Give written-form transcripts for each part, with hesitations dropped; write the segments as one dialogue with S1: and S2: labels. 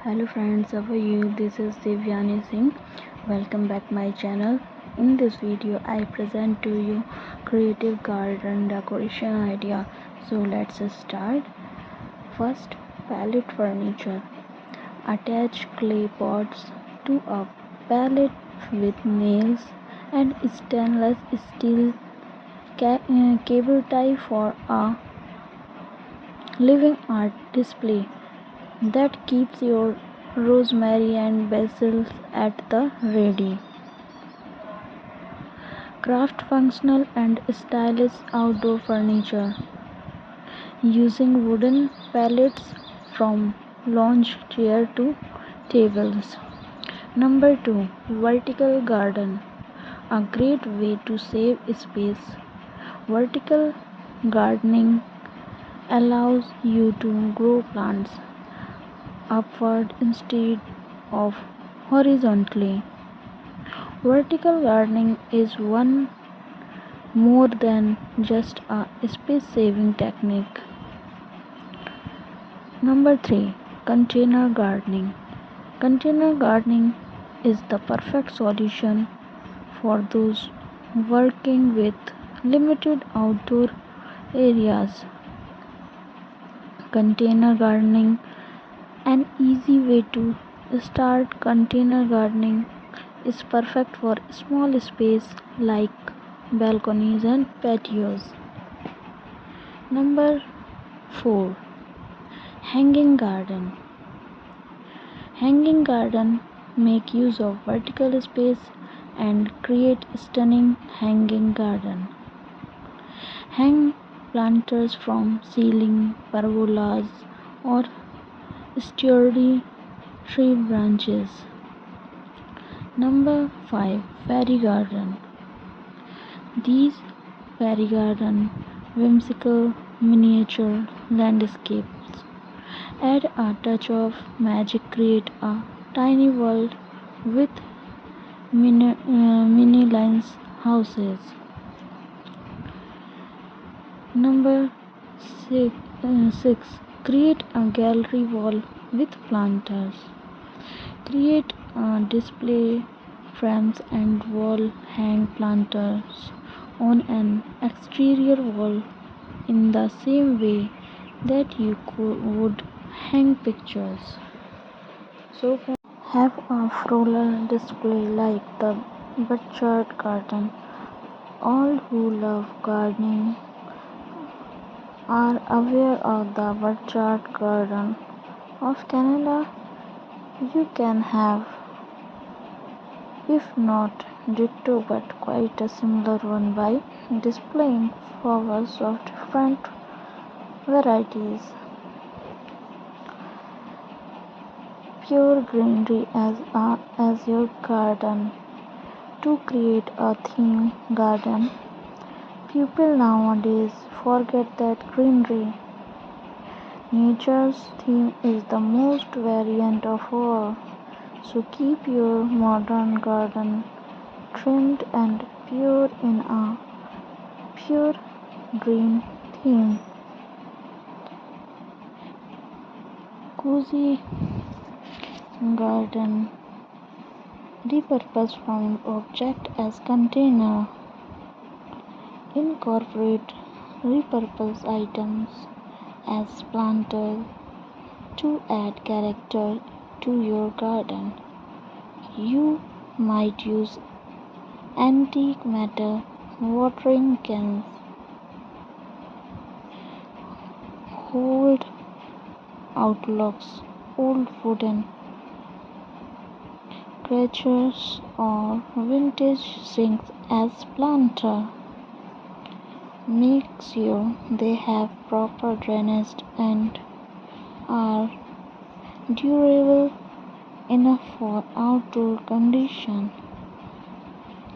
S1: Hello friends, how are you? This is Devyani Singh. Welcome back my channel. In this video I present to you creative garden decoration idea. So let's start. First, pallet furniture. Attach clay pots to a pallet with nails and stainless steel cable tie for a living art display that keeps your rosemary and basil at the ready. Craft functional and stylish outdoor furniture using wooden pallets from lounge chair to tables. Number 2. Vertical garden. A great way to save space. Vertical gardening allows you to grow plants upward instead of horizontally. Vertical gardening is one more than just a space saving technique. Number 3. Container gardening. Container gardening is the perfect solution for those working with limited outdoor areas. Container gardening. An easy way to start container gardening is perfect for small space like balconies and patios. Number 4. Hanging garden. Hanging garden make use of vertical space and create stunning hanging garden. Hang planters from ceiling, pergolas or sturdy tree branches. Number 5. Fairy garden. These fairy garden whimsical miniature landscapes add a touch of magic, create a tiny world with mini houses. Number 6. Create a gallery wall with planters. Create display frames and wall hang planters on an exterior wall in the same way that you would hang pictures. So have a floral display like the backyard garden. All who love gardening are aware of the backyard garden of Canada. You can have, if not ditto, but quite a similar one by displaying flowers of different varieties. Pure greenery as your garden. To create a theme garden, people nowadays forget that greenery, nature's theme, is the most variant of all. So keep your modern garden trimmed and pure in a pure green theme. Cozy garden. Repurpose found object as container. Incorporate repurpose items as planters to add character to your garden. You might use antique metal watering cans, old outlooks, old wooden creatures or vintage sinks as planter. Make sure they have proper drainage and are durable enough for outdoor conditions.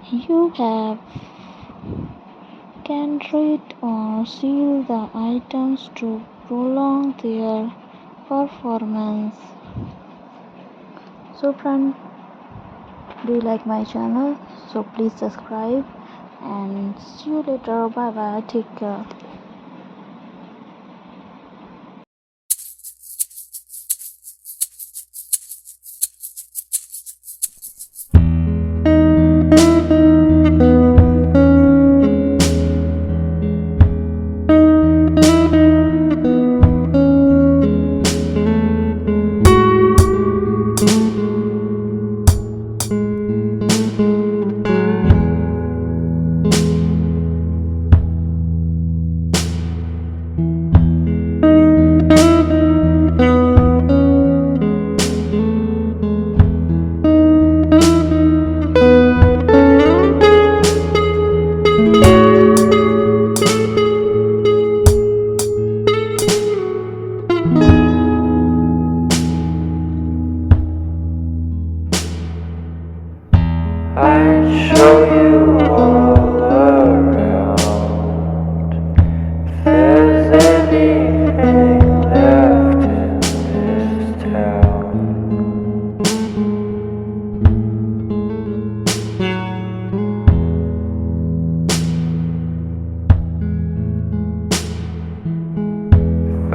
S1: You have can treat or seal the items to prolong their performance. So friends, do you like my channel? So please subscribe and see you later. Bye bye. Take care.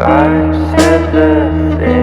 S2: I said the thing.